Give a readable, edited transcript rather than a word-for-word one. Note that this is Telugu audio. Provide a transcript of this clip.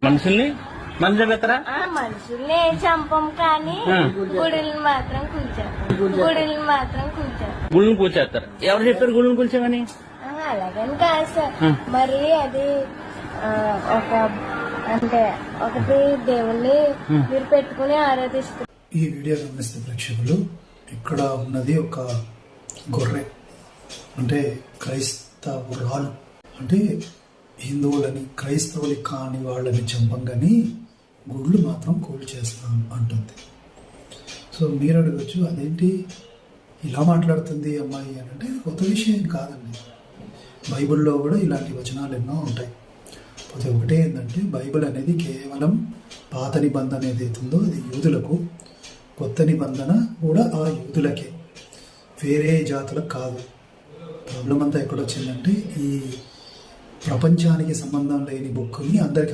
మనుషుల్ని చంపేస్తారా? మనుషుల్ని చంపం కానీ గుడిని మాత్రం కూల్చేస్తాం. గుళ్ళని కూల్చేస్తారు. ఎవరు చెప్పారు గుళ్ళని కూల్చామని? అలాగని కాదు సార్. మరి అది ఒక అంటే ఒకటి దేవుణ్ణి మీరు పెట్టుకుని ఆరాధిస్తారు. ఈ వీడియో గమనిస్తే ప్రేక్షకులు, ఇక్కడ ఉన్నది ఒక గొర్రె, అంటే క్రైస్తవురాలు, అంటే హిందువులని క్రైస్తవులు కాని వాళ్ళని చంపంగాని గుళ్ళు మాత్రం కూల్చేస్తాం అంటుంది. సో మీరు అడగచ్చు, అదేంటి ఇలా మాట్లాడుతుంది అమ్మాయి అని అంటే కొత్త విషయం కాదండి. బైబిల్లో కూడా ఇలాంటి వచనాలు ఎన్నో ఉంటాయి. పోతే ఒకటే ఏంటంటే, బైబిల్ అనేది కేవలం పాత నిబంధన ఏదైతుందో అది యూదులకు, కొత్త నిబంధన కూడా ఆ యూదులకే, వేరే జాతులకు కాదు. ప్రాబ్లం అంతా ఎక్కడొచ్చిందంటే, ఈ ప్రపంచానికి సంబంధం లేని బుక్ని అందరికి